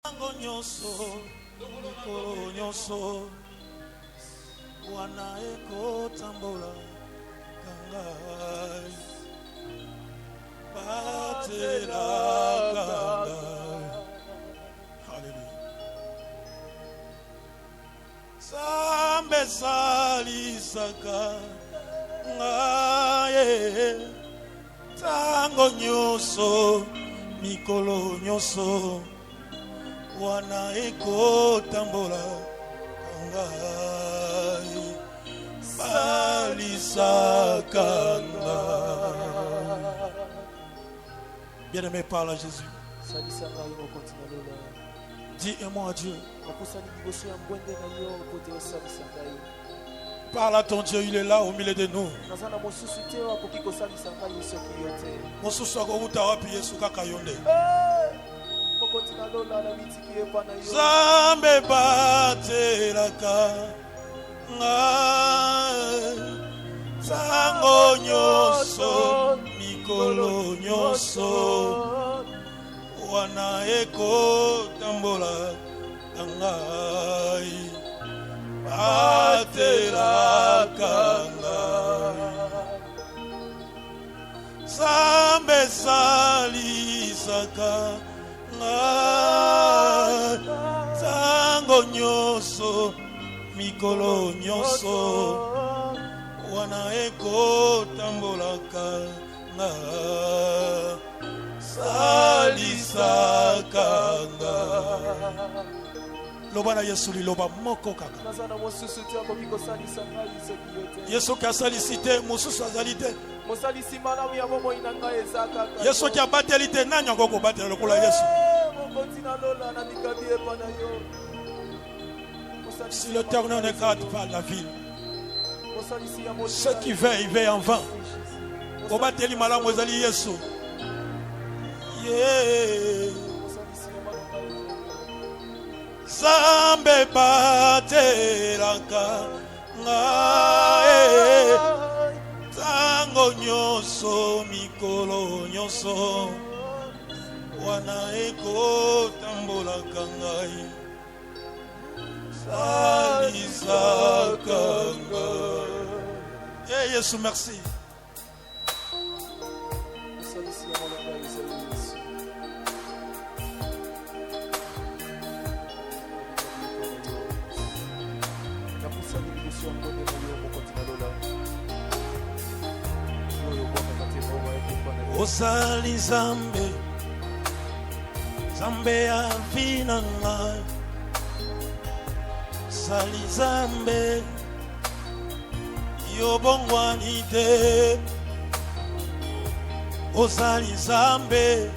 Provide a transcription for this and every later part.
Tango nyoso, mikolo nyoso, wana eko tambola kangai, batela kangai. Hallelujah. Sambe salisaka ngai, tango nyoso, mikolo nyoso, wana eko tambola kangai, salisaka ngai. Bien-aimé, parle à Jésus. Dis un mot à Dieu. Parle à ton Dieu, il est là au milieu de nous. Zambe batelaka ngai, tango nyoso, mikolo nyoso, wana eko tambola kangai, batelaka ngai. Zambe salisaka tango nyoso, mikolo nyoso, wana eko tambolaka nga, salisaka nga. Loba na Yesu liloba moko kaka. Yesu ki asalisi te, mosusu azali te. Yesu ki abateli te, nani ango kobatela lokola Yesu? Si l'Éternel ne garde pas la ville, ceux qui veillent, veillent en vain. Kobateli malamu ezali Yesu. Yeah. Zambe batelaka ngai, tango nyoso, mikolo nyoso, wana eko tambolaka ngai, salisaka ngai. Eh Yesu, merci. Osali Zambe, Zambe afinanga, Sali Zambe, yobongwani te. Osali Zambe,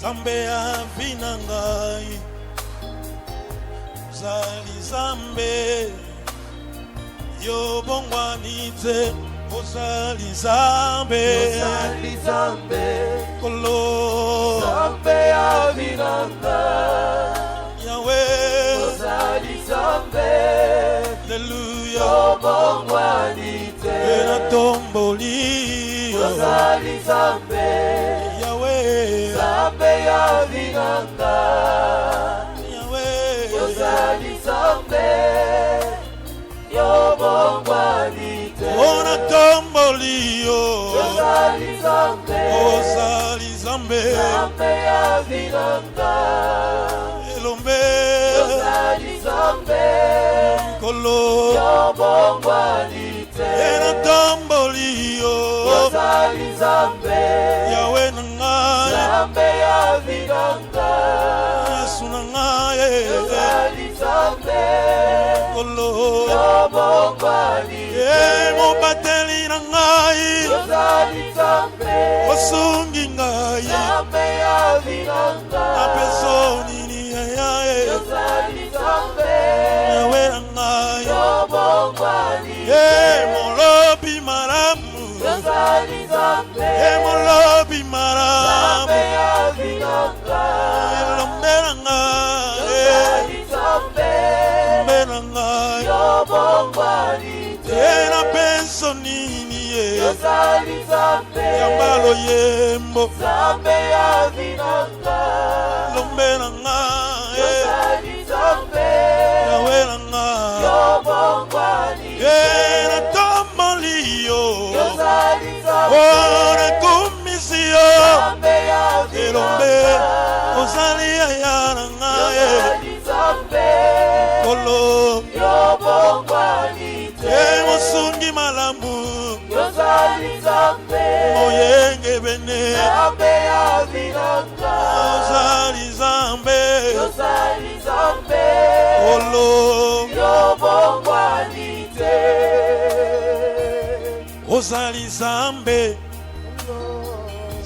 Zambe afinanga, Sali Zambe, yobongwani te. Osali Zambe, Osali Zambe, Kolo Zambe avinanga, Yahweh, Osali Zambe, Hallelujah, Obongwani te, Ena tomboli, Osali Zambe, Yahweh, Zambe avinanga, Yahweh, Osali Zambe, Obongwani te, Ona tomboli, Osali Zambe, Osali Zambe, Zambe avinanga, Elombe, Osali Zambe, Kolo Obongwani te, Ena tomboli, Osali Zambe, Yahweh nangai, Zambe avinanga, Yesu nangai, Osali Zambe, Kolo Obongwani te, mobateli nangai, Osali Zambe, osungi ngai, Zambe avinanga, apesoni ni ayae, Osali Zambe, Yahweh nangai, Obongwani te, molobi malamu, Osali Zambe, molobi malamu, Zambe avinanga, elombe nangai, Osali Zambe, elombe nangai, Obongwani te, na pensoni ni Osali Zambe, yambalo yembo, Zambe avinanga, elombe nanga yozali nzambe yawe nanga yobongwani na tomboli yo yozali nzambe na kumisi yo nzambe ya elombe vinanga ozali yaya nanga yozali nzambe kolo yobongwani te mosungi malamu yozali nzambe moyenge bene nzambe ya vinanga ozali zambe yozali nzambe kolo yobongwani te ozali zambe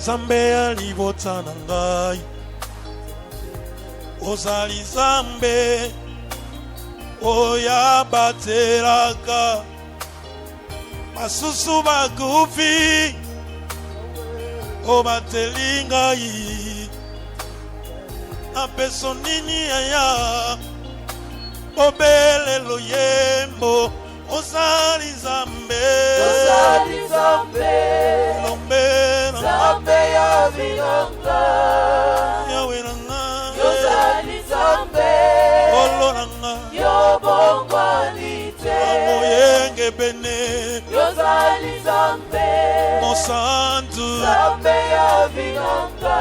zambe ya libota na ngai ozali zambe oya batelaka basusu bakufi obateli ngai napeso nini yaya obelelo yembo ozali zambe yozali nzambe lombe na nzambe ya vinanga yawe nanga yozali nzambe olo nanga yobongwani te moyenge bene yozali nzambe mosantu nzambe ya vinanga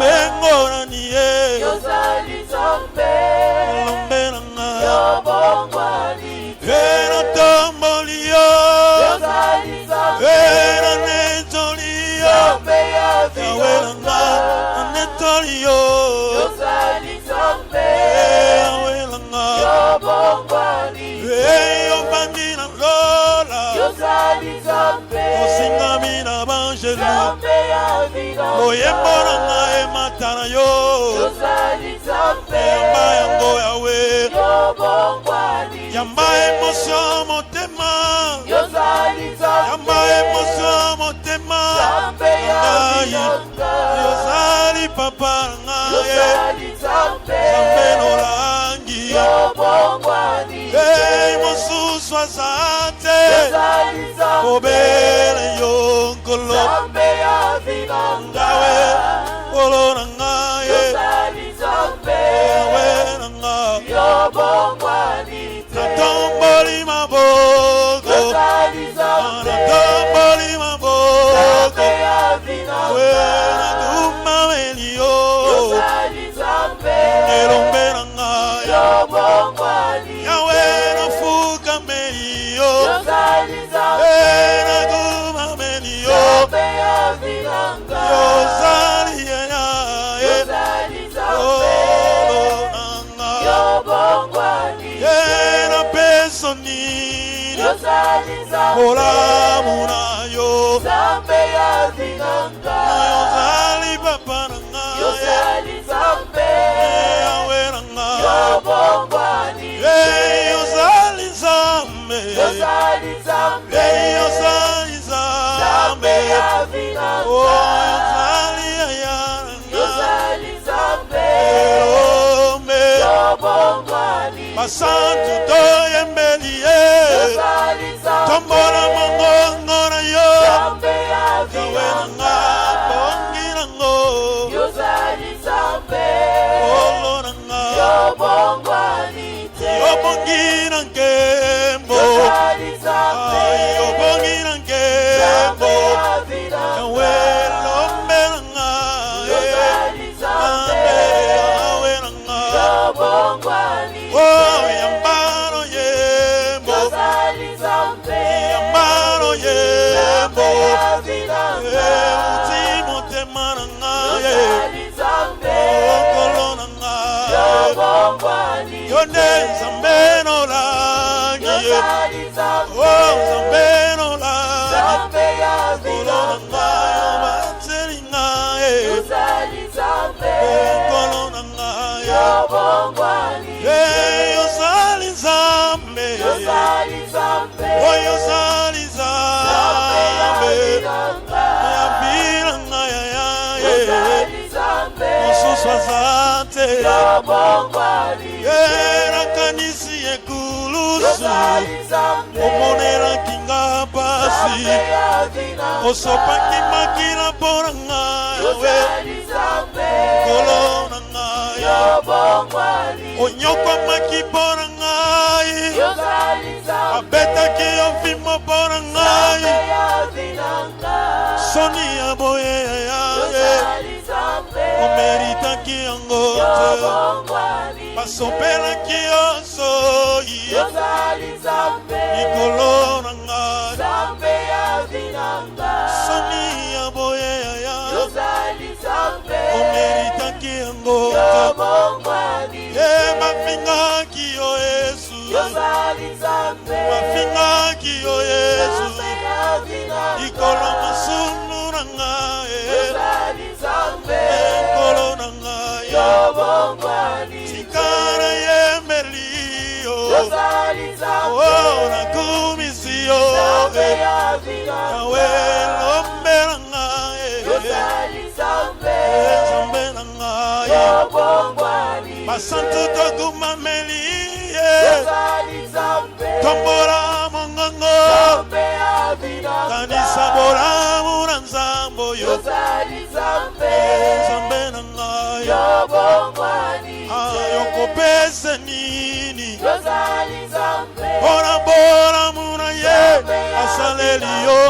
bengorani ye yozali nzambe lombe nanga yobongwani te na tomboli yo yozali nzambe na netoli yo nzambe ya yawe nanga vinanga na netoli yo yozali nzambe yawe nanga yobongwani yobandi na lola yozali nzambe osingami na banjelu nzambe ya vinanga loyembo nanga emata na yo yozali nzambe yamba yango yawe yobongwani yamba emosio motema yozali nzambe yamba emosio motema nzambe ya ngai vinanga yozali papa na ngai yozali nzambe zambe nolangi yobongwani mosusu aza te yozali nzambe kobele yo nkolo nzambe ya vinanga ngawe kolo na ngai yozali nzambe yawe na ngai yobongwani te natomboli maboko yozali nzambe natomboli maboko nzambe ya we vinanga nakumameli yo yozali nzambe elombe na ngai yobongwani yawe nafukameli yo yozali nzambe nakumameli yo nzambe ya vinanga yozali yaya yozali nzambe yobongwani na peso nini yozali nzambe kolamu na yo nzambe ya vinanga yozali papa na ngai yozali nzambe yawe na ngai yobongwani yozali zambe yozali nzambe yozali nzambe zambe ya vinanga yozali yaya yozali nzambe elombe yobongwani basantu toyembeli ye yozali nzambe tombola mongongo na yo nzambe ya yawe na vinanga ngai bongi nango yozali nzambe olo na ngai yobongwani te yobongi na nkembo yozali nzambe yobongi na nkembo nzambe ya vinanga yawe lombe na ngai yozali nzambe yawe na ngai yobongwani yambano yembo yozali nzambe yambano yembo nzambe ya vinanga motema na ngai yozali nzambe okolo na ngai yobongwani yonde nzambe nolangi yozali nzambe nzambe nolangi nzambe ya okolo na ngai vinanga obateli ngai yozali nzambe okolo na ngai yobongwani yozali nzambe yozali nzambe yozali nzambe ya nzambe vinanga yambila ngai yozali nzambe mosusu aza te yobongwani nakanisi ekulusu yozali nzambe omonelaki nga pasi makasi osopaki makila mpona ngai kolo na ngai onyokwamaki mpona ngai abetaki yo fimbo mpona ngai soni ya boye omeritaki yango te basopelaki yo soyi likolo na ngai soni ya boye omeritaki yango te bafingaki yo Yesu bafingaki yo Yesu likolo masunu na ngai likolo na ngai tikara yembeli yo nakumisi yo yawe lombe na ngai Nzambe na ngai basantu tokumameli tombola mongongo kanisa bolamu na nzambo yo Nzambe na ngai ayokopesa nini mpona bolamu na ye asaleli yo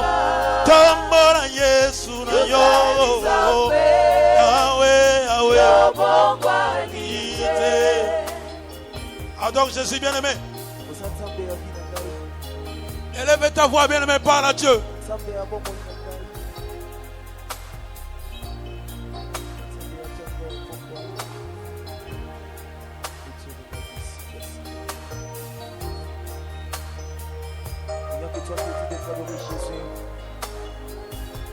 tombola Yesu na yo Yahweh ite. Adore Jésus bien-aimé. Élève ta voix bien-aimé, parle à Dieu. Il n'y a que toi qui dis d'être adoré, Jésus.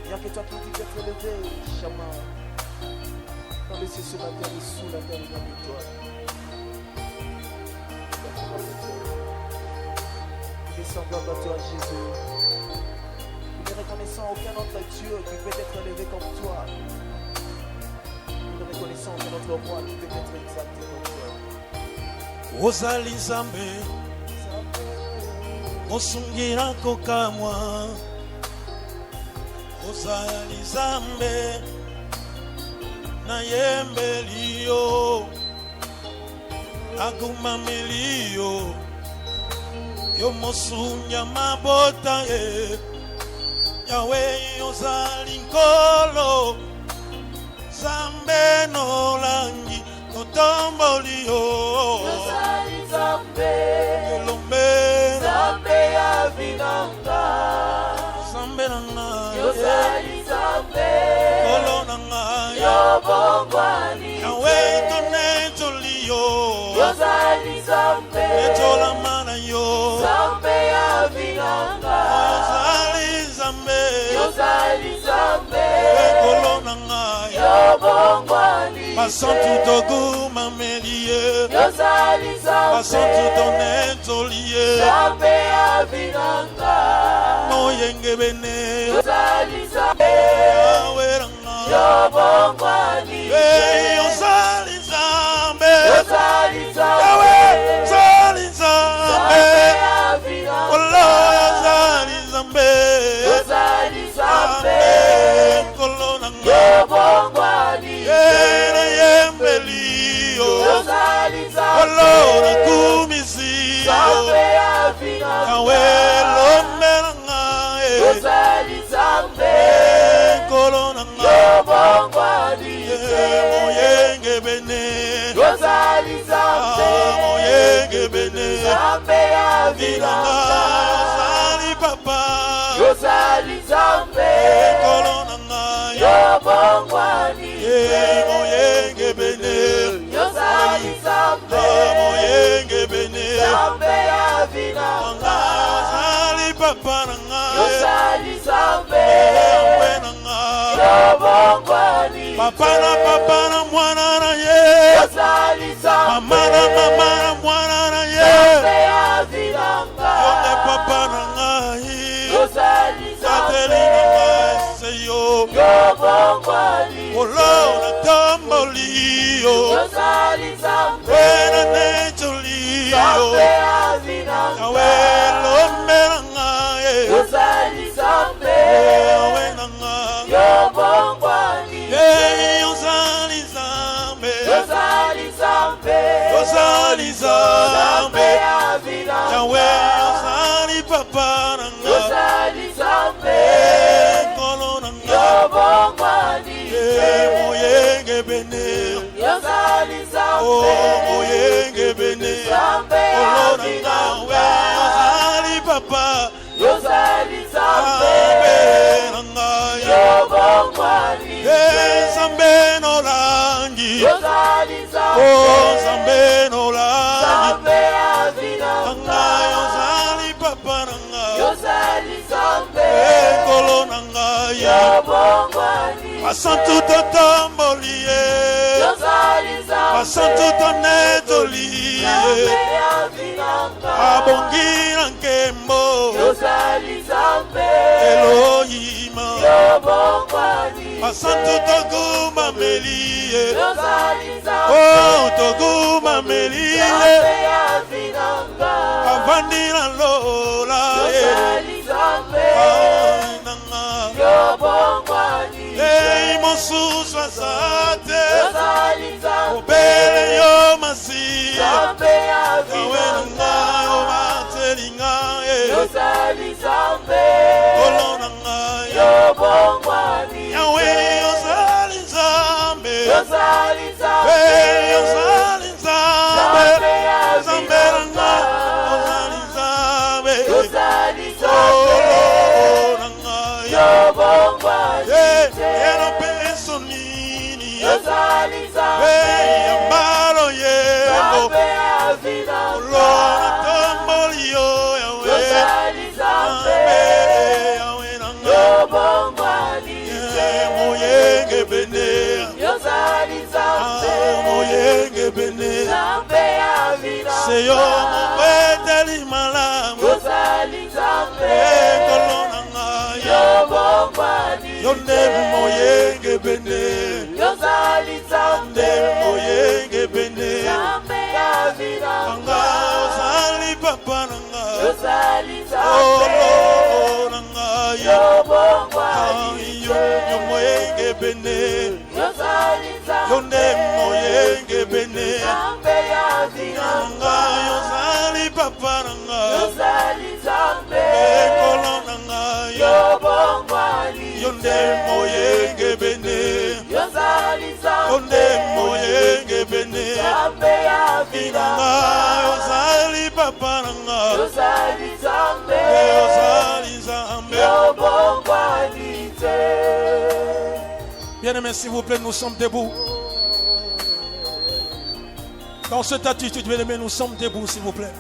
Il n'y a que toi qui dis d'être élevé, Shama. Dans le ciel, sur la terre et sous la terre, il n'y a que toi. Nous descendons dans toi, Jésus. Nous ne reconnaissons aucun autre Dieu qui peut être élevé comme toi. Nous ne reconnaissons aucun autre roi qui peut être exalté comme toi. Ozali Nzambe osungira kokamwa ozali Nzambe nayembeli yo agumameli yo yo mosunya mabota ye Yawe ozali nkolo Nzambe nolangi notomboli yo elombe Nzambe na ngai kolo na ngai Yawe tonetoli yo etolama na yo ozali Nzambe ekolo na ngai basantu togumameli ye basantu tonetoli ye moyenge bene Yawe na ngai ozali Nzambe Yawe ozali Nzambe olo ozali Nzambe kolo na ngai yena yembeli yo olo nakumisi yo Yawe lombe na ngai kolo na ngai moyenge bene moyenge bene vinanga ozali papa kolo na ngai moyenge bene moyenge bene ozali papa na ngai na ngai papa na mwana na ye mama na mwana na ye yonge papa na ngai sateli na ngai seyo olo na tamboli yo wena netoli yo yawe lombe na ngai Basantu totomboliye Basantu tonetoliye Abongira nkembo Elohima Basantu toguma meliye Oh toguma meliye Avandira lola Hey mosusu asate Obele yo masi Yawe nanga yo matelinga Olo nanga Yawe yozali nzambe Hey yozali nzambe Nzambe nanga yozali nzambe Olo nanga Ero peso nini Hey ambalo yego Lord tombolio yawe Yawe nanga Moyenge bene Moyenge bene Seyo mweteli malamu Ekolo nanga Yonde moyenge bene Yonde moyenge bene Nanga ozali papa nanga Oh nanga Yo moyenge bene Yonde moyenge bene Nanga ozali papa nanga Ekolo nanga Yonde moyenge bene Yonde moyenge bene Nanga ozali papa nanga Ozali nzambe Bien-aimés, s'il vous plaît, nous sommes debout. Dans cette attitude, bien-aimés, nous sommes debout, s'il vous plaît.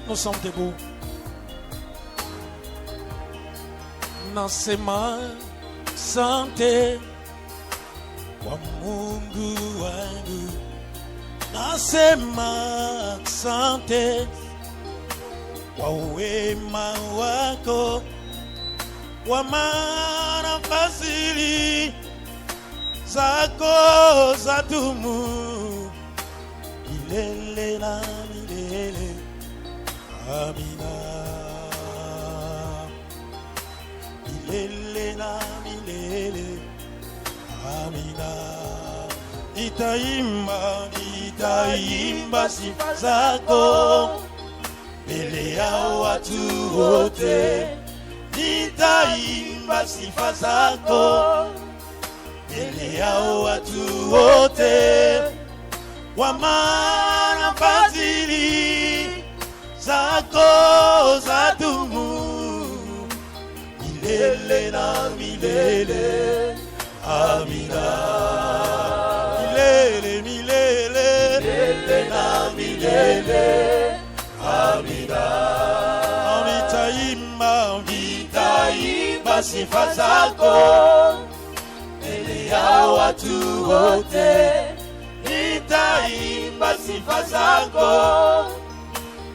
Nous sommes debout. Nasema sante kwa Mungu wangu. Nasema sante kwa wema wako, kwa maana fadhili zako zadumu milele na milele. Amina. Milele na milele. Amina. Nitaimba sifa zako mbele ya watu wote. Nitaimba sifa zako mbele ya watu wote, kwa maana fadhili zako zadumu milele na milele. Amina. Milele milele, milele na milele. Amina. Nitaimba sifa zako mbele ya watu wote. Nitaimba sifa zako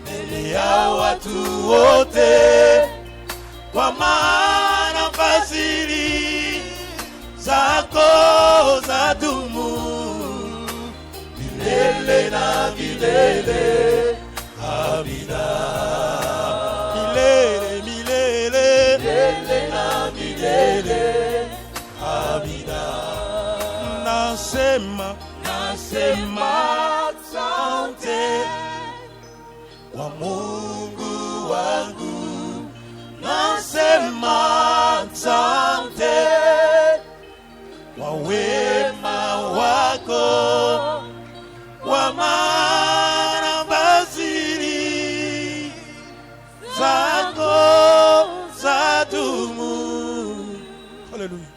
mbele ya watu wote, kwa maana fadhili zako zadumu milele na milele. Amina. Milele milele, milele na milele. Amina. Nasema asante kwa Mungu wangu. Nasema asante kwa wema wako, kwa maana fadhili zako zadumu. Haleluya.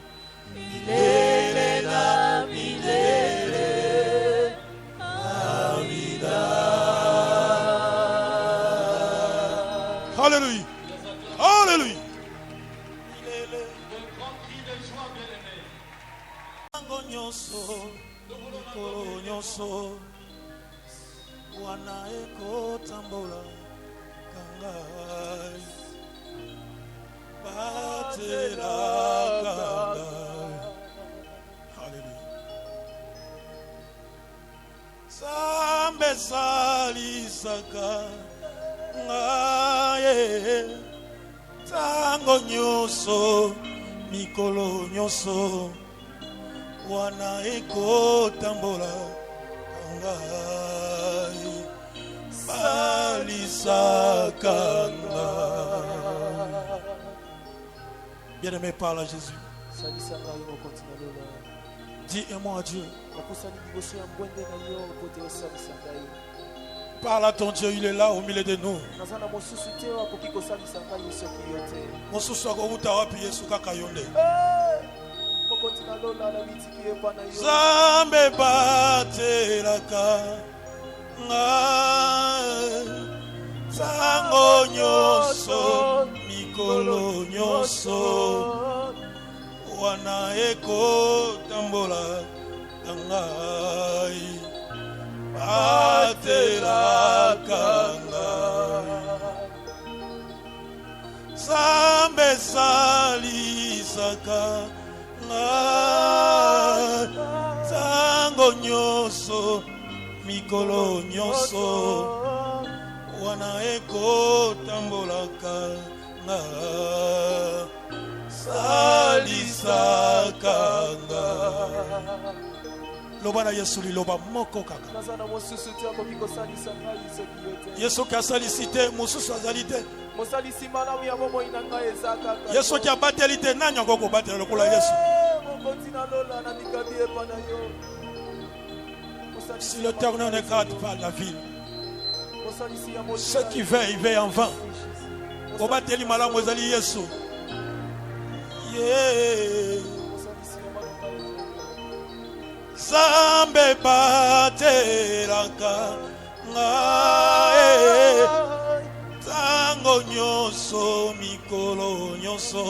Milele na milele. Amina. nyonso mikolo nyonso wana ekotambola kangai batelaka ngai. Hallelujah. Nzambe salisaka ngai tango nyonso mikolo nyonso wana ekotambola ngai salisaka ngai. Bien-aimé, parle à Jésus. Dis un mot à Dieu. Parle à ton Dieu, il est là au milieu de nous. Zambe batelaka ngai tango nyonso mikolo nyonso wana ekotambola ngai batelaka ngai. Zambe salisaka ngai tango nyonso mikolo nyonso wana ekotambolaka ngai salisaka ngai. Loba na Yesu liloba moko kaka. Yesu ki asalisi te mosusu azali te. Yesu ki abateli te nani akoko batela lokola Yesu. Si l'Éternel ne garde pas la ville, ceux qui veillent, ils veillent en vain. Obateli malamu ezali Yesu. Yeah. Zambe batelaka ngai tango nyonso mikolo nyonso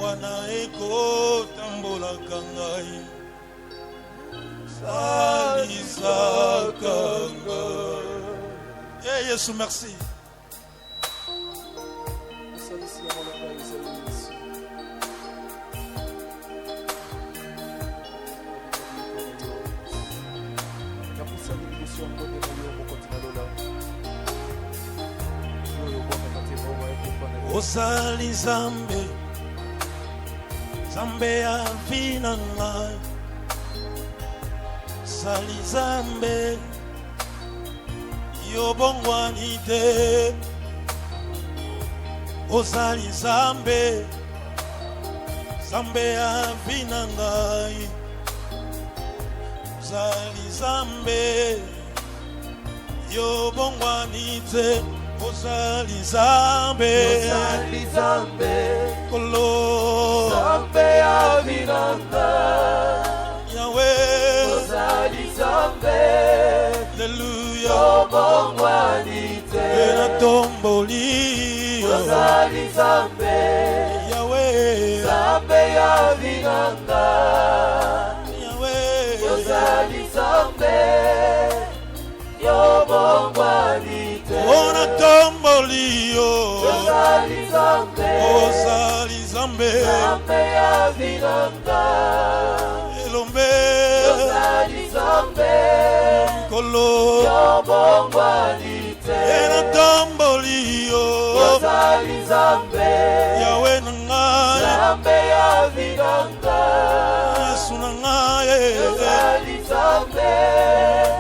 wana ekotambolaka ngai salisaka ngai. Eh Yesu, merci. Osali Zambe, Zambe ya vina ngai. Sali Zambe, yobongwani te. Osali Zambe, Zambe ya vina ngai. Osali Zambe, yobongwani te. Osali Zambe, Osali Zambe, Kolo Zambe ya vinanga, Yahweh, Osali Zambe, Hallelujah, Obongwani te, Ena tomboli, Osali Zambe, Yahweh, Zambe ya vinanga, Yahweh, Osali Zambe, Obongwani te, Ona tomboli, Osali Zambe, Osali Zambe, Zambe ya vinanga, Elombe, Osali Zambe, Kolo, Obongwani te, Ena tomboli, Osali Zambe, Yahweh nangai, Zambe ya vinanga, Yesu nangai, Osali Zambe,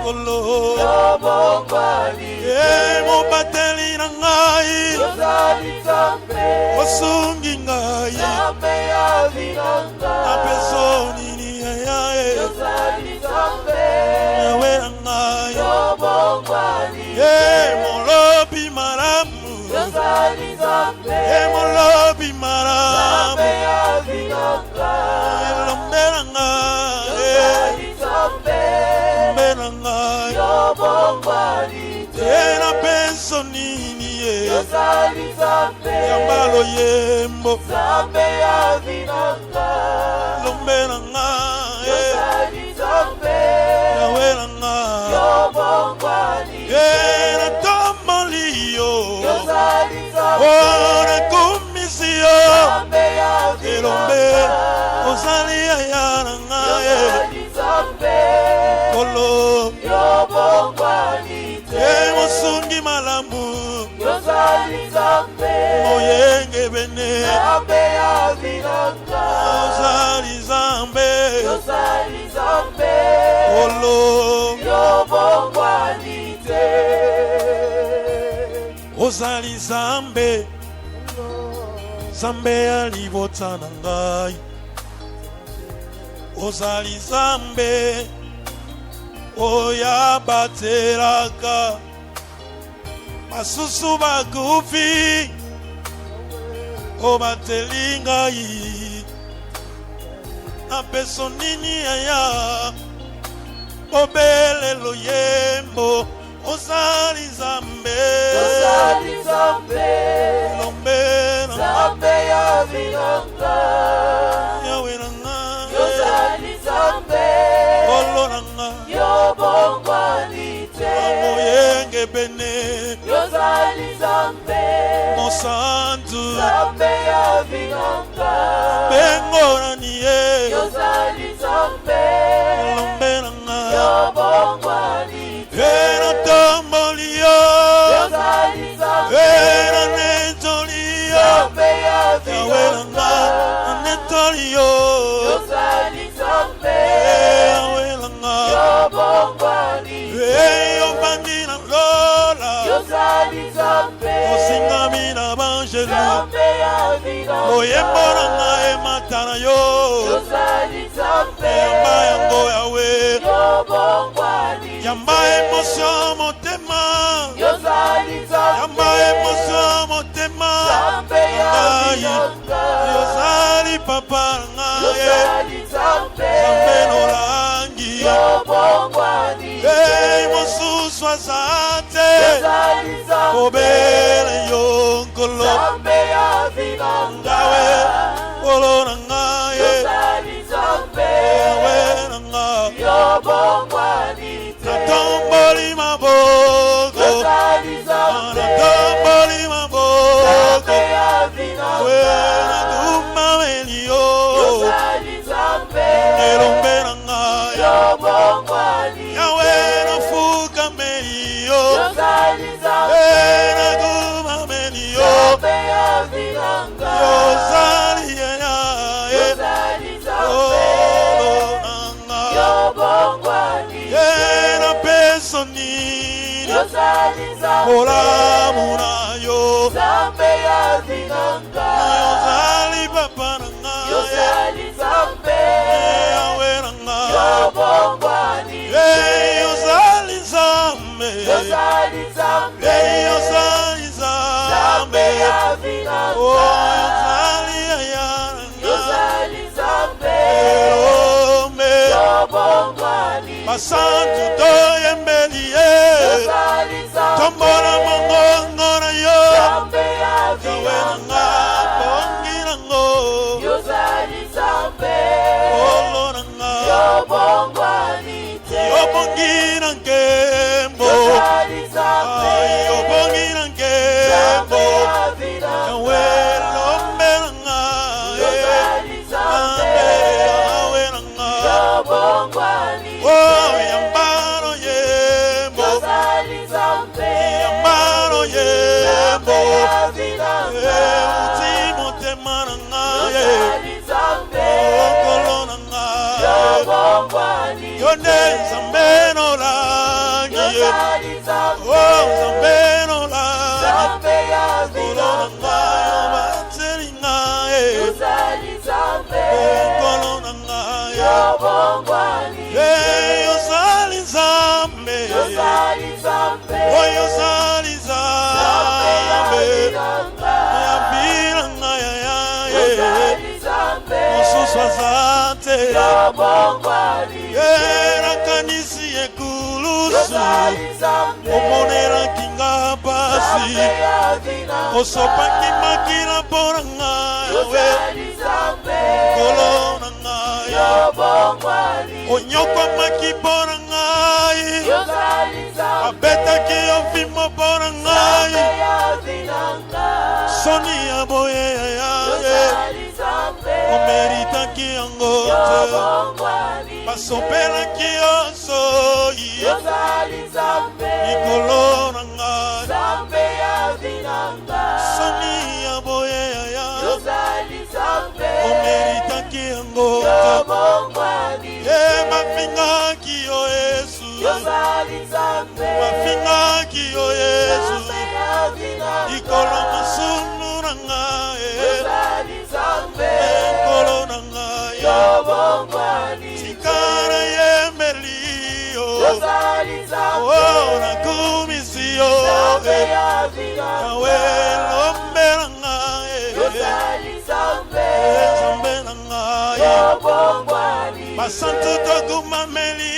Kolo, Obongwani te, mo bateli nangai, Osali Zambe, osungi ngai, Zambe ya vinanga, apesoni ni ayae, Osali Zambe, Yahweh nangai, Obongwani molobi malamu, Osali Zambe, molobi Zambe malamu, ya vinanga, elombe nangai, Osali Zambe, elombe nangai, Obongwani te, ena pensoni ni Osali Zambe, yambalo yembo, Zambe ya vinanga, elombe Yahweh na ngai, yozali nzambe Yahweh na ngai, yobongwani na tomboli yo, yozali nzambe oh na kumisi yo, nzambe ya elombe vinanga ozali aya na ngai, yozali nzambe kolo yobongwani te mosungi malamu, yozali nzambe moyenge bene, nzambe ya vinanga ozali zambe, yozali nzambe kolo yobongwani te ozali zambe, zambe ya libota na ngai, ozali zambe oya batelaka basusu bakufi obateli ngai napeso nini aya obelelo yembo ozali zambe yozali nzambe lombe na nzambe ya vinanga Yahweh na ngai, yozali nzambe olo na ngai, yobongwani te moyenge bene, yozali nzambe mosantu nzambe ya vinanga bengorani ye, yozali nzambe lombe na ngai, yobongwani te na tomboli yo, yozali nzambe na netoli yo, nzambe ya Yahweh na vinanga ngai, na netoli yo, yozali nzambe Yahweh na ngai, yobongwani yobandi na lola, yozali nzambe osingami na banjelu, nzambe ya vinanga oyembo na ngai mata na yo, yozali nzambe yamba yango Yahweh, yobongwani yamba emotion motema, yozali nzambe yamba emotion motema, nzambe ya ngai vinanga yozali papa na ngai, yozali nzambe zambe nolangi, yobongwani mosusu aza te, yozali nzambe obele yo nkolo, nzambe ya vinanga Yahweh, kolo na ngai, yozali nzambe Yahweh na ngai, yobongwani te natomboli maboko, yozali nzambe natomboli maboko, nzambe ya we vinanga nakumameli yo, yozali nzambe elombe na ngai, yobongwani Yahweh nafukameli yo, yozali nzambe nakumameli yo, nzambe ya vinanga yozali yaya, yozali nzambe olo na ngai, yobongwani na peso nini, yozali nzambe olamu na yo, nzambe ya vinanga yozali papa na ngai, yozali nzambe Yahweh na ngai, yobongwani yozali zambe, yozali nzambe yozali nzambe zambe, ya oh vinanga yozali yaya na ngai, yozali nzambe elombe yobongwani basantu toyembeli ye, yozali nzambe tombola mongongo na yo, nzambe ya Yahweh na vinanga ngai, bongi nango, yozali nzambe olo na ngai, yobongwani te yobongi na nkembo, yozali nzambe yobongi na nkembo, nzambe ya vinanga Yahweh lombe na ngai, yozali nzambe Yahweh na ngai, yobongwani oh yambaro yembo, yozali nzambe yambaro yembo, nzambe ya vinanga uti motema na ngai, yozali nzambe okolo na ngai, yobongwani yone nzambe nolangi, yozali nzambe oh nzambe nolangi, nzambe ya okolo na ngai, vinanga obateli ngai, yozali nzambe okolo na ngai, yobongwani yozali nzambe, yozali nzambe oh yozali nzambe ya nzambe, vinanga yabila ngai yaye, yozali nzambe mosusu aza te, yobongwani nakanisi ekulusu, yozali nzambe omonelaki nga pasi, nzambe ya vinanga osopaki makila mpo na ngai, yozali nzambe kolo na ngai, akomaki mpona ngai yozali nzambe abetaki yo vimo mpona ngai ya vinanga soni ya boye yaye yozali nzambe omeritaki yango te yobongwani basopelaki yo soyi yozali nzambe likolo na ngai nzambe ya vinanga soni ya boye yaya yozali nzambe omeritaki yango te yobongwani ye bafingaki yo yesu yozali nzambe bafingaki yo yesu nzambe ya vinanga likolo masunu na ngai yozali nzambe likolo na ngai yobongwani tikana yembeli yo yozali nzambe oh nakumisi yo nzambe ya vinanga yawe lombe na ngai yozali nzambe nzambe na ngai yobongwani basantu tokumameli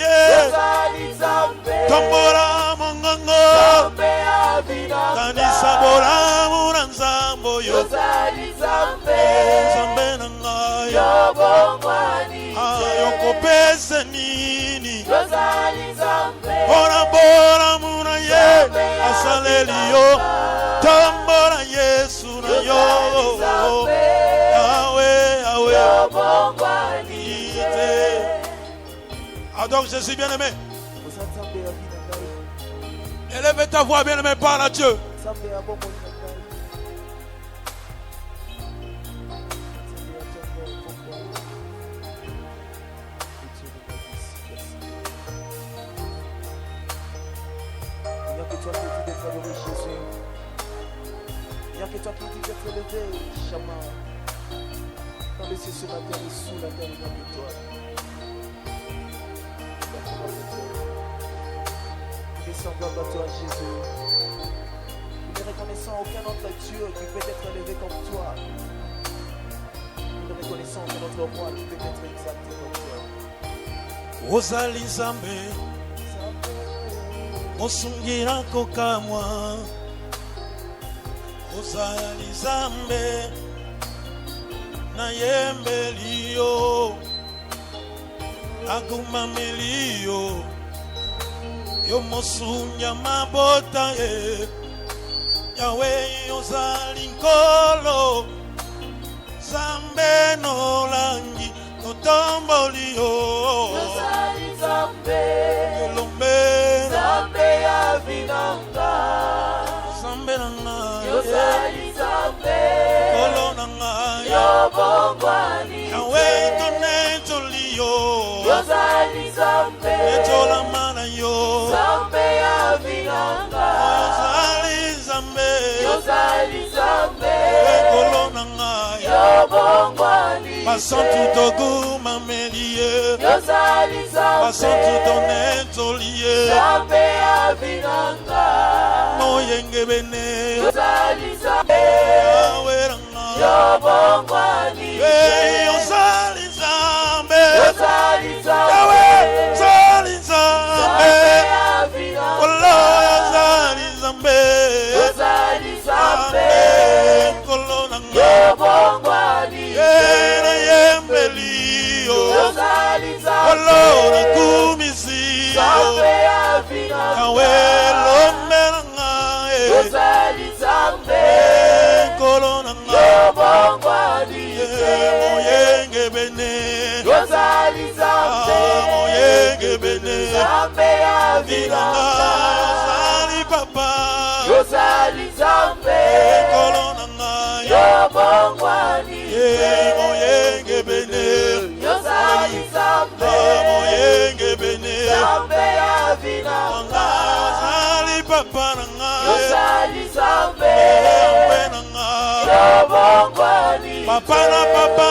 ye yozali nzambe tombola mongongo nzambe ya vinanga kanisa bolamu na nzambo yo yozali nzambe nzambe na ngai yobongwani ayokopesa nini yozali nzambe mpona bolamu na ye asaleli yo tombola yesu na yo yawe yawe yobongwani ite adore Jésus bien-aimé. nzambe ya vinanga Élève ta voix bien-aimé, parle à Dieu. nzambe ya bomoi na ngai Il n'y a que toi qui dis d'être adoré, Jésus. Il n'y a que toi qui dis d'être élevé, Shama. Dans les cieux, sur la terre et sous la terre, il n'y a que toi. Nous descendons à toi, Jésus. Nous ne reconnaissons aucun autre Dieu qui peut être élevé comme toi. Nous ne reconnaissons que notre roi qui peut être exalté comme toi. Ozali Nzambe, osungira kokamwa. Ozali Nzambe, nayembeli yo, agumameli yo, yo mosunya mabota ye. Yahweh ozali nkolo, Nzambe nolangi totomboli yo. yozali nzambe Elombe nzambe ya vinanga Nzambe na ngai, yozali nzambe nkolo na ngai, yobongwani Yahweh tonetoli yo, yozali nzambe etolama na yo. nzambe ya vinanga Ozali Nzambe, yozali nzambe nkolo na ngai, yobongwani basantu togumameli ye, yozali basantu nzambe tonetoli ye. nzambe ya vinanga Moyenge bene, yozali nzambe Yahweh na ngai, yobongwani hey, ozali Nzambe, yozali Yahweh, nzambe ozali Nzambe, nzambe ya vinanga Olo ozali Nzambe, yozali nzambe nkolo na ngai, yobongwani ye na yembeli yo, yozali Olo nzambe nakumisi nzambe yo, ya vinanga Yahweh lombe na ngai, yozali nzambe nkolo na ngai, yobongwani moyenge bene, yozali nzambe moyenge bene, nzambe ya vinanga vinanga ozali papa, yozali nzambe nkolo na ngai, yobongwani moyenge bene, yozali nzambe moyenge bene, nzambe ya nanga vinanga ozali papa na ngai, yozali nzambe yahwe na ngai, yobongwani papa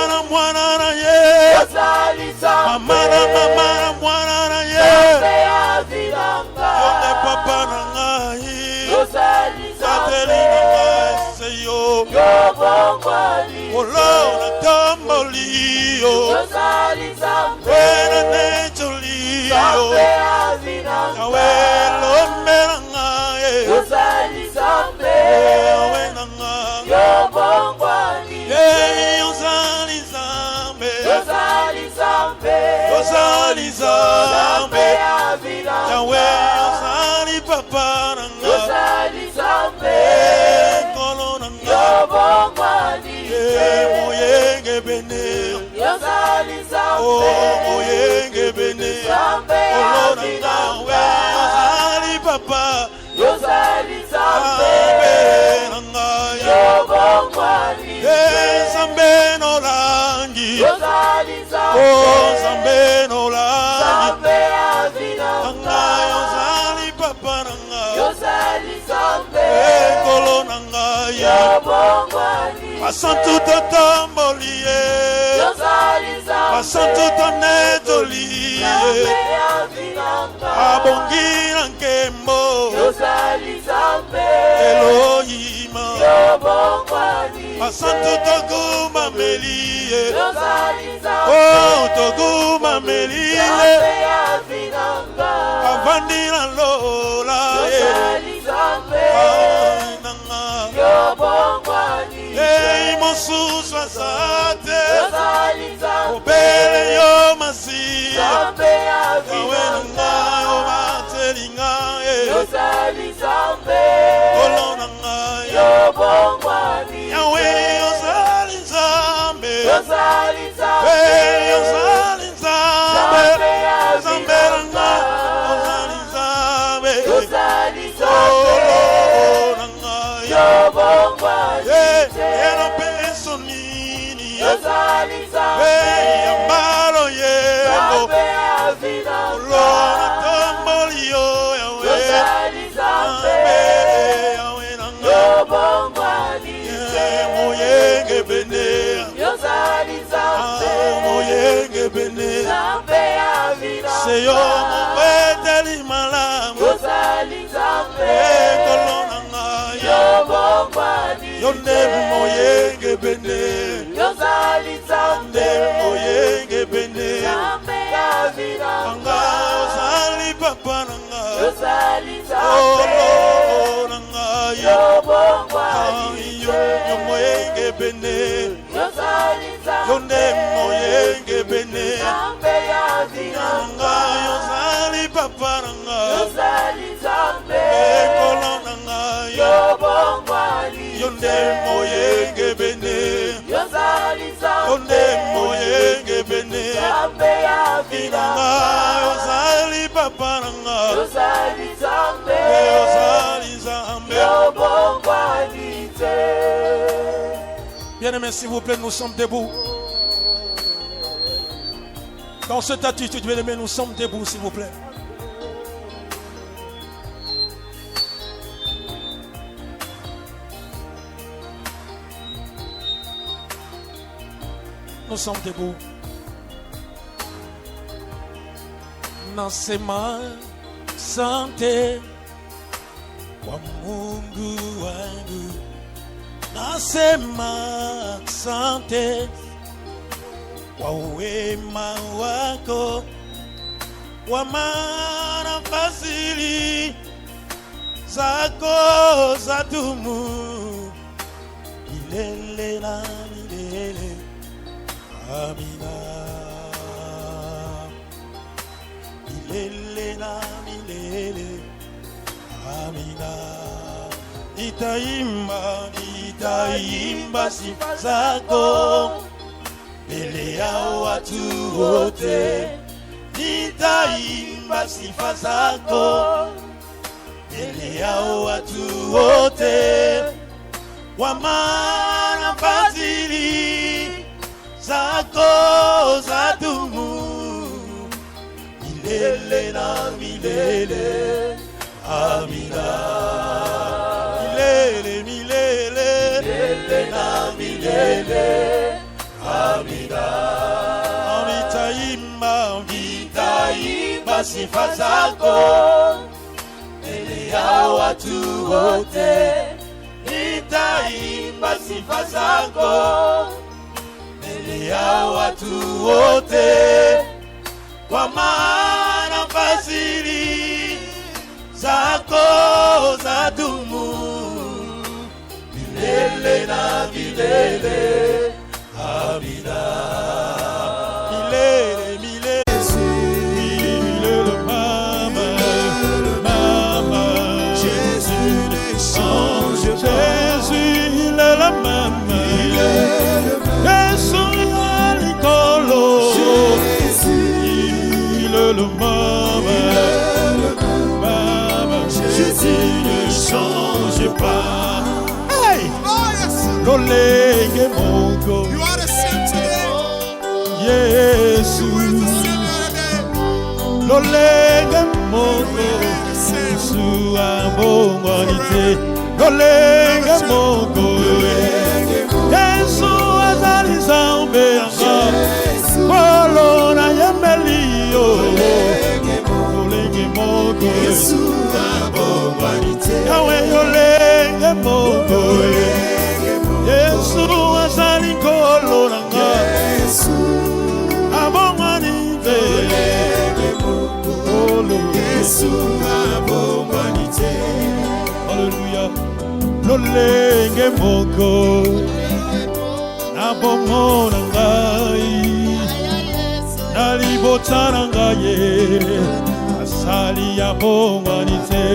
na mwana na ye, yozali nzambe mama na mwana na ye, nzambe ya vinanga yonge papa na ngai, yozali sateli nzambe na ngai se yo, yobongwani olo na tomboli yo, yozali nzambe wena netoli nzambe yo, ya vinanga yawe lombe na ngai, yozali nzambe yawe na ngai, yobongwani ozali Nzambe, yozali nzambe ozali ozali Nzambe Avinanga Yahweh ozali papa nanga Yozali Nzambe Nkolo nanga Yobongwani moyenge bene Yozali Nzambe Oh moyenge bene Nzambe Nkolo nanga Avinanga ozali papa Yozali Nzambe nanga Yobongwani Nzambe nolangi Yozali Nzambe Oh Nzambe nolangi Nzambe Avinanga ozali papa nanga Yozali Nzambe Nkolo nanga Yobongwani Basantu totomboliye Yozali Nzambe Basantu tonetoliye Nzambe Avinanga Abongi na nkembo Yozali Nzambe Elohima Yobongwani Basantu toguma meliye Yozali Nzambe Oh toguma meliye Nzambe Avinanga Avandi na lola Yozali Nzambe nanga Yobongwani mosusu azate Yozali Nzambe Obele yo masi Nzambe Yawe nanga Avinanga yo matelinga Yozali Nzambe Kolo nanga Yobongwani Yawe ozali Nzambe Yozali Nzambe ozali Nzambe Nzambe nanga ozali Nzambe Yozali Nzambe Kolo nanga Yobongwani Yena peso nini Yozali Nzambe Yambalo yego Nzambe Avinanga Lona tomboli yo Yawe Yozali Nzambe Yawe nanga Yobongwani moyenge bene Yozali Nzambe moyenge bene Nzambe Avinanga Seyo mobeteli malamu Yozali Nzambe Nkolo nanga Yobongwani Yonde moyenge bene Yozali Nzambe moyenge bene Nzambe Avinanga Nanga ozali papa nanga Yozali Nzambe nanga Yobongwani yo moyenge bene Yozali Nzambe Yonde moyenge bene Nzambe Nanga Avinanga yozali papa nanga Yozali Nzambe Nkolo nanga Yobongwani Yonde moyenge bene Yozali Nzambe Yonde moyenge bene Nzambe Nanga Avinanga yozali papa nanga Yozali Nzambe Yozali Nzambe Yobongwani Bien-aimés, s'il vous plaît, nous sommes debout. Dans cette attitude, bien-aimés, nous sommes debout, s'il vous plaît. Nous sommes debout. Nasema sante kwa Mungu wangu. Nasema asante kwa wema wako, kwa maana fadhili zako zadumu milele na milele. Amina. Milele na milele. Amina. Nitaimba sifa zako mbele ya watu wote. Nitaimba sifa zako mbele ya watu wote, kwa maana fadhili zako zadumu milele na milele. Amina. Milele, milele, milele na milele. Amina. Nitaimba sifa zako mbele ya watu wote. Nitaimba sifa zako mbele ya watu wote, kwa maana fadhili zako zadumu milele na milele. Amina. Milele, milele. lolenge moko. You are the same today. Yesu, You were the same the other day. lolenge You moko. remain the same. Yesu abongwanite, lolenge moko. Yesu azali Nzambe yanga, kolo na yemelio. Lolenge moko. Yesu abongwanite, Yahweh lolenge moko. Yesu azali kolo nanga, abongwanite. Yesu abongwanite. Hallelujah. Lolenge moko, nabomona ngai, nalibotana ngai, asali abongwanite.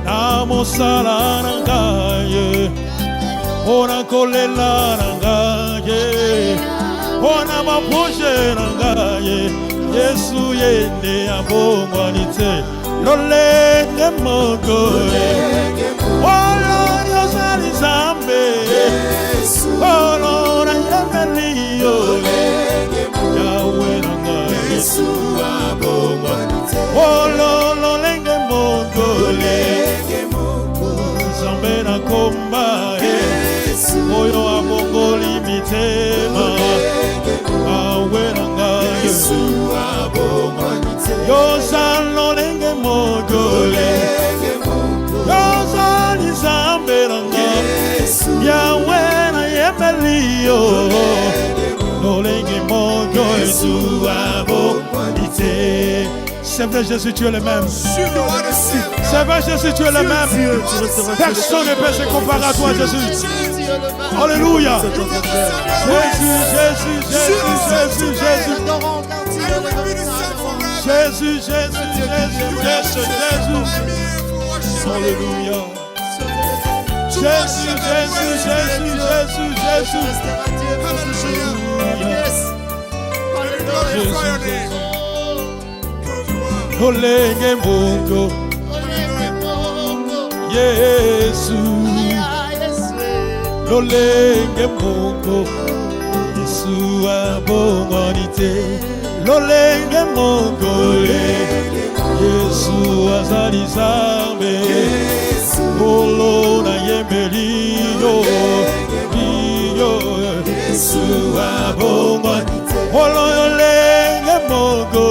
Namosala na ngai, ona kolela na ngai, ona maproche na ngai. Yesu yende abongwanite, lolenge moko. Olo yozali Nzambe, olo na yemelio. Yahweh na ngai, Yesu abongwanite. Olo lolenge moko, Nzambe na komba, oyo abongoli mitema. Yahweh na ngai, Yesu abongwanite. Yozali lolenge moko, yozali Nzambe na ngai, Yahweh na yemelio. Lolenge moko, Yesu abongwanite. C'est vrai Jésus, tu es le même. You are the same. C'est vrai Jésus, tu es le même. Personne ne peut se comparer à toi Jésus. Alléluia. Jésus, Jésus, Jésus, Jésus, Jésus. I will be the same forever. Jésus, Jésus, Jésus, Jésus, Jésus. I'm here for worship. Alléluia. Jésus, Jésus, Jésus, Jésus, Jésus. Hallelujah. And glorify your name. Because you are. Lolenge moko, Yesu. Lolenge moko, Yesu abongwanite. Lolenge moko, Yesu azali Nzambe. Olo na yemelio, Yesu abongwanite. Olo lolenge moko,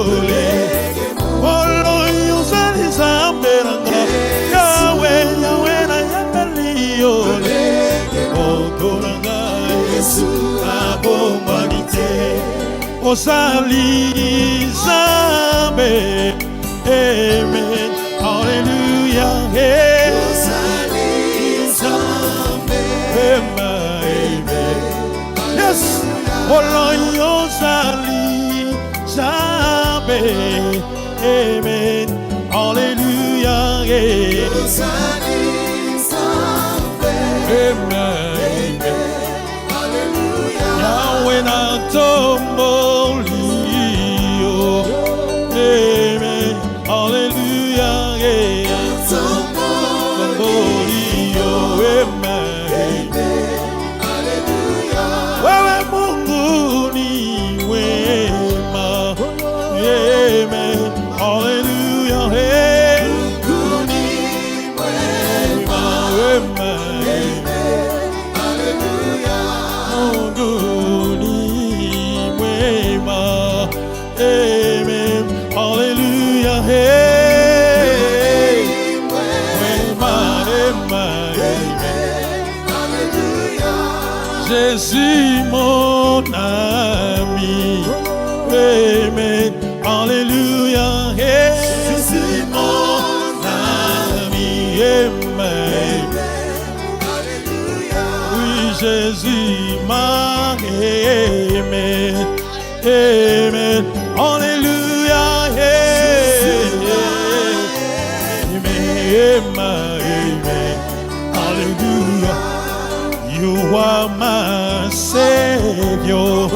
olo yozali Nzambe nanga. Yahweh, Yahweh na yemelio. Moko nanga, Yesu abongwanite. Ozali Nzambe, amen, hallelujah, hey. Ozali Nzambe, amen, yes, olo yozali Nzambe, amen, hallelujah, hey. Ozali Nzambe, amen, Yahweh na tombolio, amen, hallelujah, yeah. Tombolio, amen, wewe Mungu ni wema, amen, hallelujah, hey. Mungu ni wema, amen. Mungu ni mwema, amen, hallelujah, hey. Mwema, amen, Jésus mon ami, amen, hallelujah, hey. Jésus mon ami, amen. Oui, Jésus m'a aimé, amen, alléluia, amen, hallelujah. You are my Savior,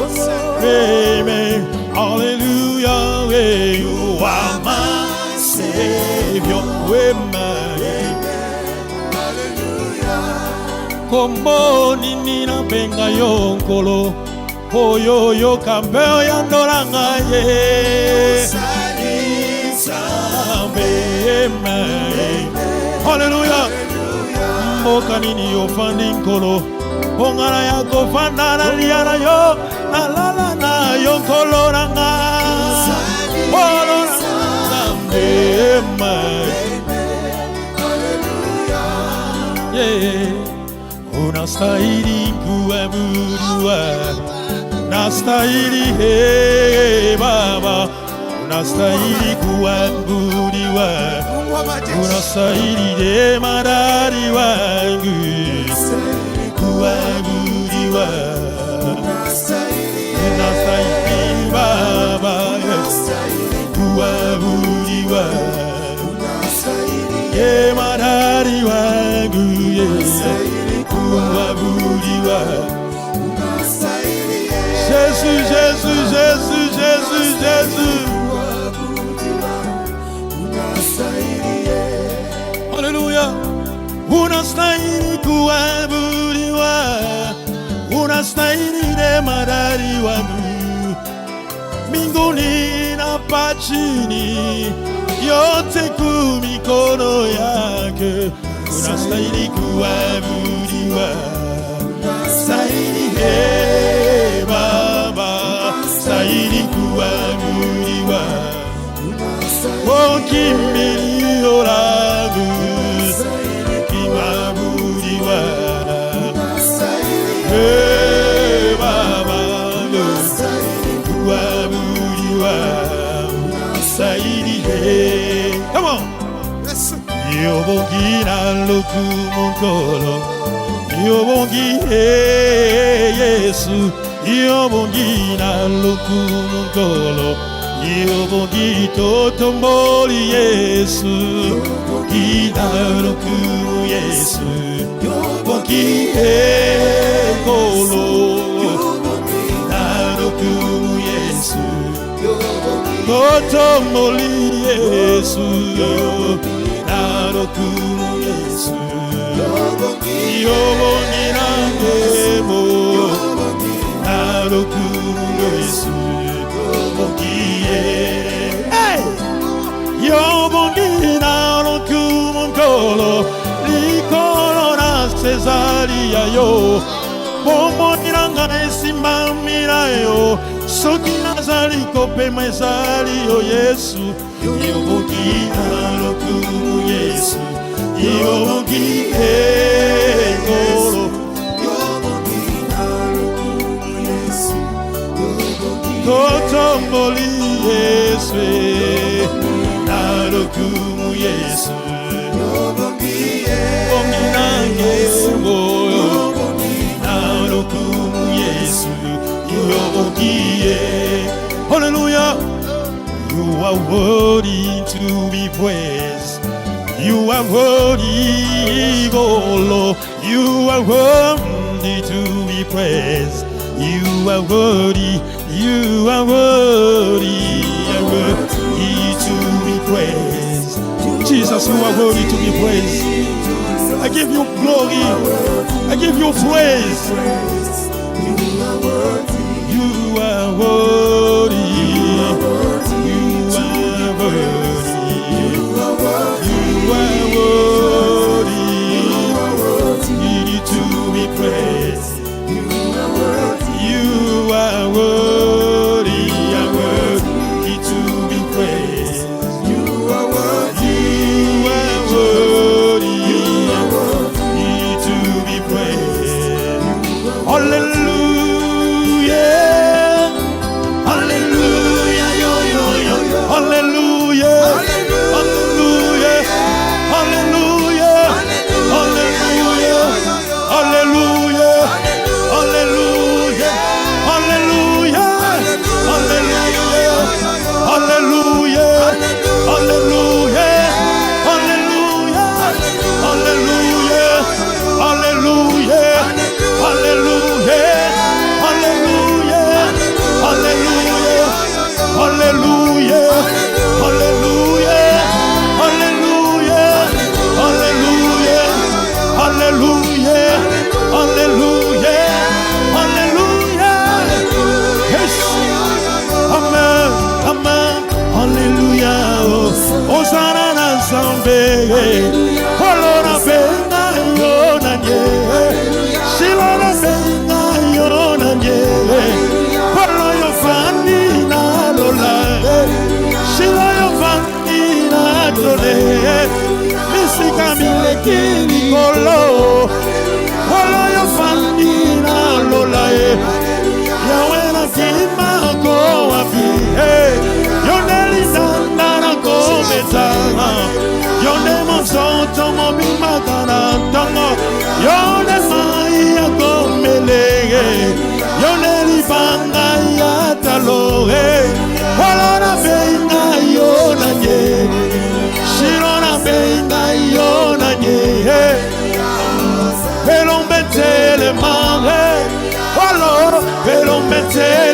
amen, hallelujah, you are my Savior, amen. Kombo nini na benga yo nkolo oyo yo kambe ya ndolanga ye Hallelujah. Mboka nini yo fandi nkolo ongara ya kofanda na liana yo na lala na yo nkolo nanga Unastahili kuabudiwa, unastahili Baba, unastahili kuabudiwa, unastahili jemadari wangu kuabudiwa, unastahili Baba kuabudiwa, jemadari wangu kuabudiwa. Jésus, Jésus, Jésus, Jésus, Jésus. Alléluia. Unastahili kuabudiwa, unastahili jemadari wangu mbinguni na chini, yote kumikono yake. Unastahili kuabudiwa, unastahili Baba, unastahili kuabudiwa, kimbilio langu kuabudiwa, Baba, kuabudiwa, unastahili. Come on. Yobongina lukumukolo, yobongi Yesu, yobongina lukumukolo, yobongi totomboli Yesu, yobongina lukumu Yesu, yobongi kolo, yobongina lukumu Yesu, totomboli Yesu, Narokumu Yesu, Yobongi nangemo, Narokumu Yesu, Yobongi Yobongi narokumu nkolo, likolo na Cesaria yo, bomoni nanga esimamira yo, soki nazali kopema ezali yo Yesu, Yobongi narokumu Yesu, Yobongi kolo, Yobongi narokumu Yesu, totomboli Yesu, narokumu Yesu, Yobongi nangemo, narokumu Yesu, Yobongi. Hallelujah. You are worthy to be praised. You are worthy, oh Lord. You are worthy to be praised. You are worthy. You are worthy. You are worthy to be praised. Jesus, you are worthy to be praised. I give you glory. I give you praise. You are worthy. You are worthy. To be praised. You are worthy. You are worthy. Worthy to be praised. You are worthy. You are worthy to be praised. Hallelujah. Hallelujah. Yo, yo, yo, yo. Hallelujah. Hallelujah. Hallelujah. Hallelujah. Hallelujah. Hallelujah. Hallelujah. Hallelujah. Hallelujah. Hallelujah. Hallelujah. Hallelujah. Hallelujah. Hallelujah.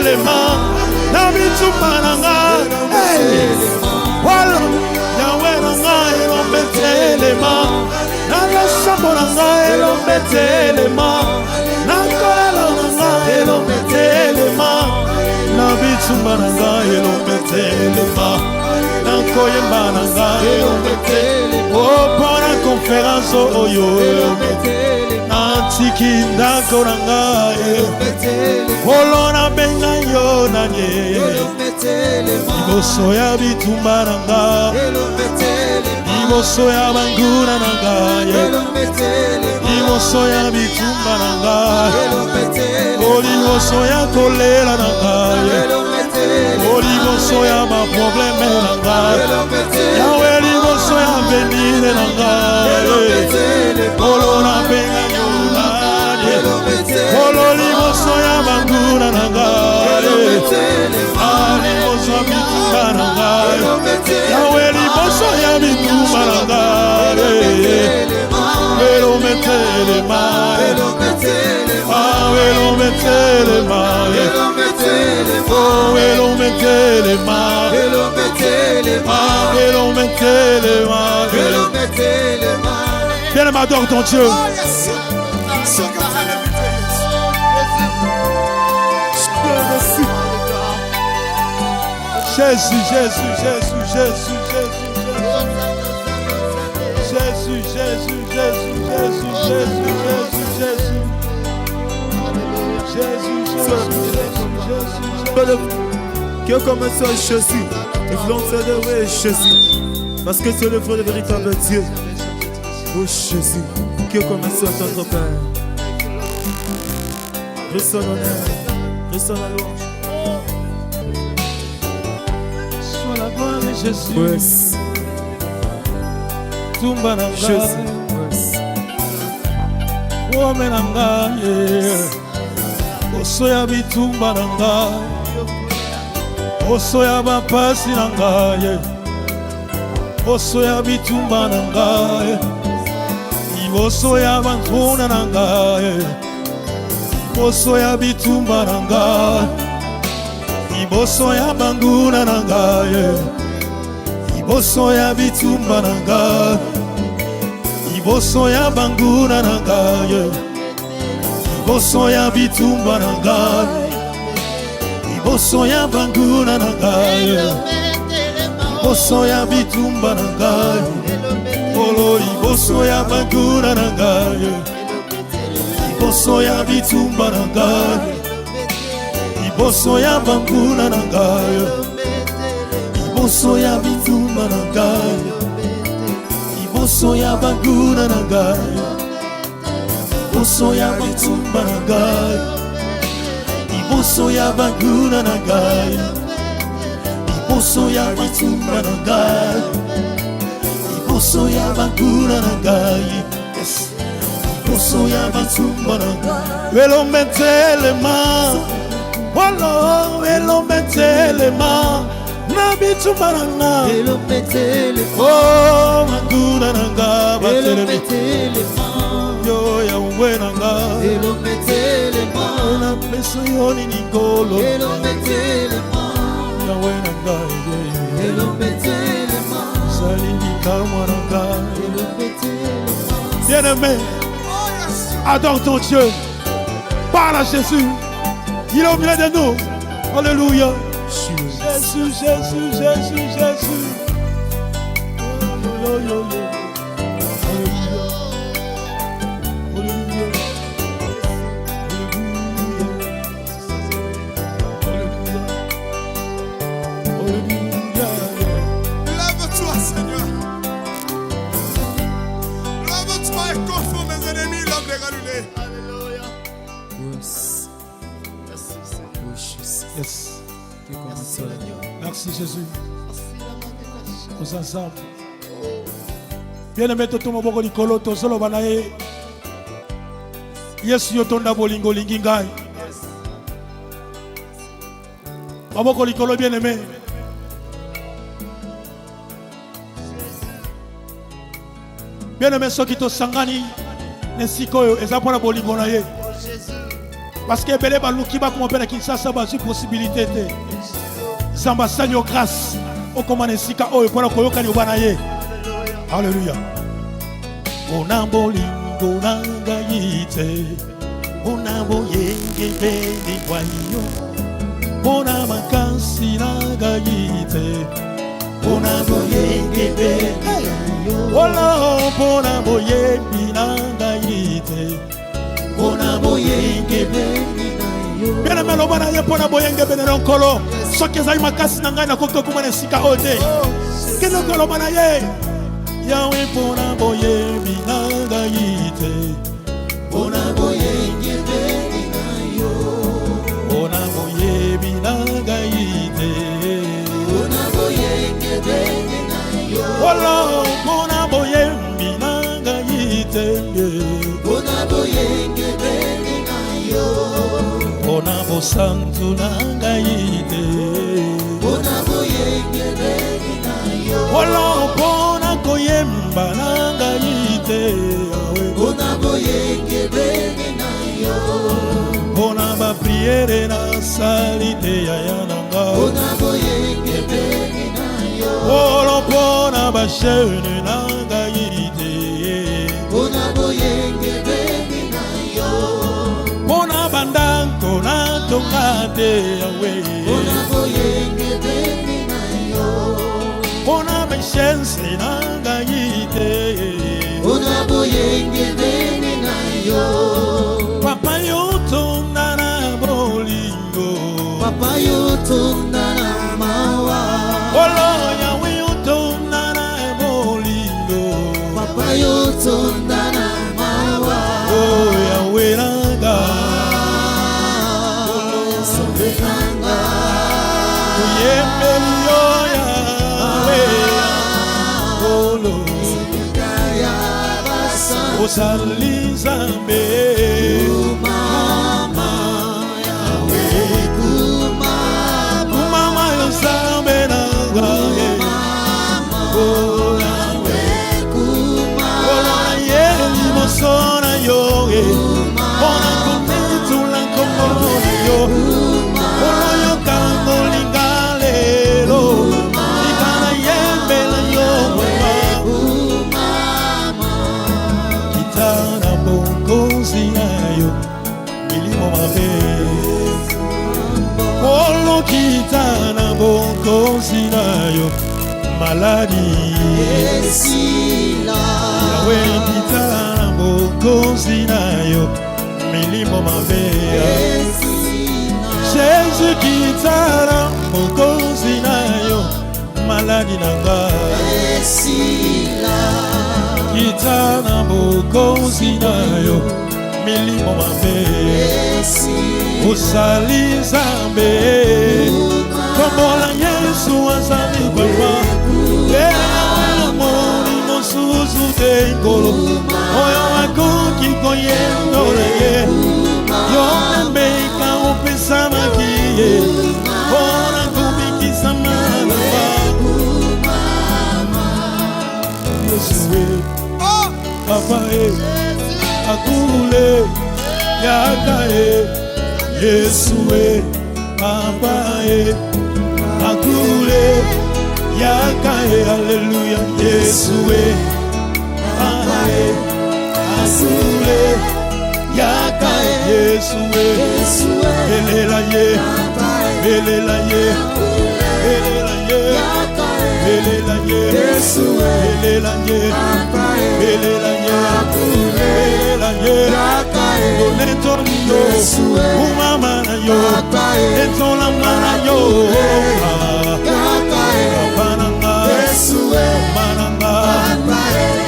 telema na bitumba na ngai wala Yahweh na ngai elombe telema na losambo na ngai elombe telema na kolala na ngai elombe telema na bitumba na ngai elombe telema na koyemba na ngai elombe telema oh pona conférence oyo Antiki ndako na ngai Olona benga yo na nye Iboso ya bitumba na ngai Iboso ya banguna na ngai Iboso ya bitumba na ngai Oliboso ya kolela na ngai Oliboso ya ma probleme na ngai Yahweh liboso ya benire na ngai Olona benga yo na nye Ololiboso ya banguna na ngai Aliboso ya bitumba na ngai Yahweh liboso ya bitumba na ngai Elombe telema Elombe telema Oh elombe telema Elombe telema Bien-aimé, adore ton Dieu. Jésus, Jésus, Jésus, Jésus, Jésus, Jésus, Jésus, Jésus, Jésus, Jésus, Jésus, que comme ça Jésus, influence de oui Jésus, parce que c'est le vrai, le véritable Dieu. Oh Jésus, que comme ça notre Père, reçois l'honneur, reçois la louange. Sois la gloire de Jésus. Yes. Tumba na Jésus. ngai Yes. Ome na ngai Oso ya bitumba na ngai Oso ya bapasi na ngai Oso ya bitumba na ngai Iboso ya banguna na ngai Iboso ya bitumba na ngai Iboso ya banguna na ngai Iboso ya bitumba na ngai Iboso ya banguna na ngai Iboso ya bitumba na ngai Iboso ya banguna na ngai Iboso ya bitumba na ngai Olo iboso ya banguna na ngai Iboso ya bitumba na ngai Iboso ya banguna na ngai Iboso ya bitumba na ngai Iboso ya banguna na ngai Iboso ya bitumba na ngai Iboso ya banguna na ngai Iboso ya bitumba na ngai Iboso ya banguna na ngai Iboso ya bitumba na ngai Elombe telema Walo elombe telema Na bitumba na ngai Elombe telema Oh banguna na ngai Elombe telema Yo Yahweh na ngai Elombe telema Na peso yoni nikolo Elombe telema Yahweh na ngai Elombe telema Salini kamwa na ngai Elombe telema. Bien-aimé, adore ton Dieu. Parle à Jésus. Il est au milieu de nous. Alléluia. Jésus, Jésus, Jésus, Jésus. Alléluia. Alléluia. Alléluia. Lève-toi, Seigneur. Lève-toi et confonds mes ennemis, l'homme de Galilée. Alléluia. Yes. Merci Seigneur. Oui, Jésus. Yes. Que comme Merci ça. Seigneur. Merci Jésus. Merci la Tous ensemble. Bien-aimé, tout le monde likolo to solo banae. Yesu yotonda bolingo lingi ngai. Maboko likolo bien-aimé. Bien-aimé soki to sangani nesikoyo eza pona bolingo na ye. Parce que belé baluki ba comme pena Kinshasa ba ci possibilité te. Zamba salio grâce. O komane sika o pona koyoka ni bana ye. Alléluia. Onambo lingo nanga yite. Onambo yenge beni wayo. Ona makansi nanga yite. Onambo yenge beni wayo. Ola onambo yembi nanga yite. Onambo yenge beni wayo. Bien aimé lo bana ye pona boyenge beni ronkolo. Soki ezali makasi nanga na kokoko kumana sika ode. Keno kolo bana ye. Yahweh pona boyembi nanga yite. Pona boyenge beni wayo. Pona boyembi nanga yite. Pona boyenge beni wayo. Ola pona boyembi nanga yite. Pona boyenge beni wayo. Pona bo santu nanga yite. Pona boyenge beni wayo. Ola pona koyemba nanga yite. Pona boyenge beni wayo. Pona ba priere na salite ya yananga. Pona boyenge beni wayo. Ola pona ba shene nanga yite. Pona boyenge beni wayo. Pona bandanko na tongate yawe. Pona boyenge beni wayo. Pona beshense nanga yite. Pona boyenge beni wayo. Papa yoto nana bolingo. Papa yoto nana mawa. Olo yawe yoto nana bolingo. Papa yoto nana mawa. Oh yawe nanga. Olo sobe nanga. Uyembe yo yawe. Olo ya basa. Osali zambe. Kumama yawe. Kumama. Kumama yo zambe nanga. Oh yawe. Kumama. Olo ye limosona yo. Ona kunitula komono yo. Olo yo kango lingalelo. Ikana yembela yo. Kitana bongozi nayo. Milimo mabe. Olo kitana bongozi nayo. Maladi. Yawe kitana bongozi nayo. Milimo mabea. Jésus kitana bongozi nayo. Maladi nanga. Kitana bongozi nayo. Milimo mabea. Osali zambe. Komola Yesu azami kwa. Ewa moni mosusu tengolo. Oyo wakuki koyendo reye. Yo mbeka upesa makie. Ona kubiki samana wa. Yesu Papa akule yakae. Yesu Papa akule yakae. Hallelujah. Yesu Papa akule yakae. Yesu belela ye. Belela ye. Belela ye. Belela ye. Yesu belela ye. Belela ye. Belela ye. Donetoni yo. Umama na yo. Etola mana yo. Kapananga. Mananga.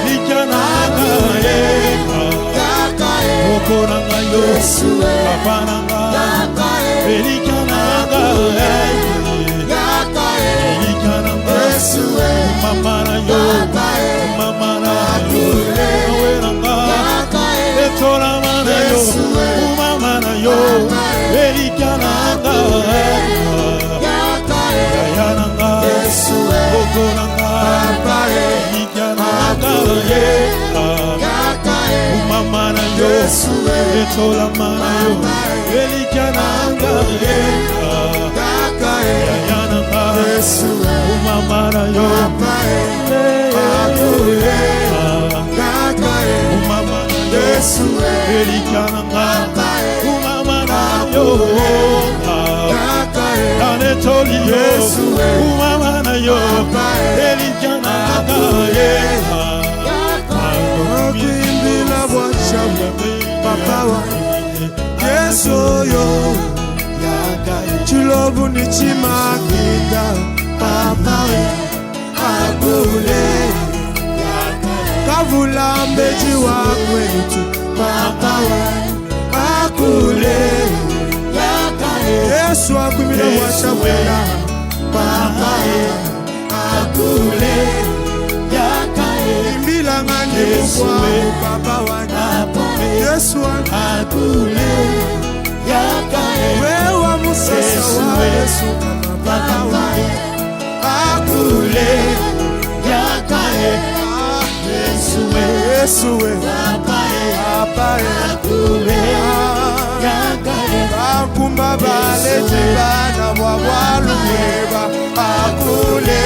Likananga ye. Okonanga yo. Kapananga. Elikananga ye. Elikananga. Mama na yo. Mama na yo. Aweranga. Etola mana yo. Umama na yo. Elikananga. Kayananga. Okonanga. Elikananga ye. Umama na yo. etola mana yo elikananga yananga umamana yo umamana yo elikananga umamana yo anetoli yo umamana yo elikananga Okimbila bwashamu papa wa Yesu yo Chilobu ni chimakinda papa we Akule Kavula mbeji wa kwetu papa we Akule Yesu akumila bwashamu papa we Akule Imbila ngani mkwa papa wana Yesu akule Wewa musasa wa Yesu papa wana Akule Yesu we papa akule Akumba bale jibana wawalu weba Akule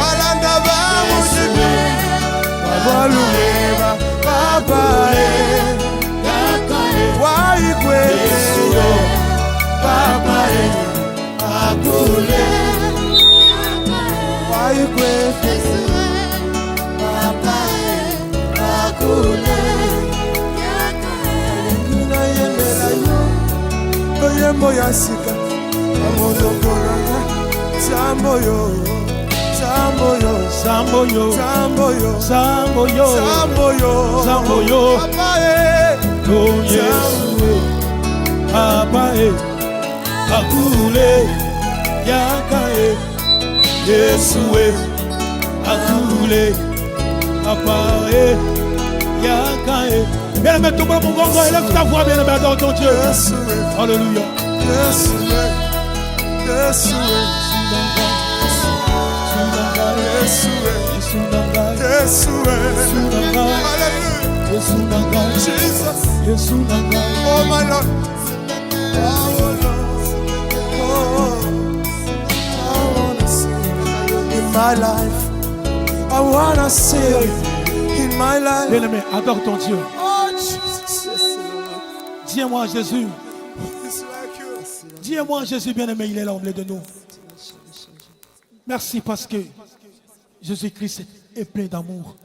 Alanda ba mujibu Walueba Papa Waikwe Papa Akule Waikwe Papa Akule Nina yemela yo Oyembo yasika Amono koranga Sambo yo Sambo yo, Sambo yo, Sambo yo, Sambo yo, Sambo yo, Sambo yo, Papa oh Yesu, Papa akule, yaka Yesu akule, Papa yaka Bien aimé, tombe mon gongo, élève ta voix, bien aimé, adore ton Dieu. Alléluia. Yesu, Yesu, Jesus. Oh my Lord. Oh Lord. Oh, I wanna see you in my life. I wanna see you in my life. Bien-aimé, adore ton Dieu. Oh Jesus. Dis-moi Jésus. It's like you. Dis-moi Jésus, bien-aimé, il est là au milieu de nous. Merci parce que Jésus-Christ est plein d'amour.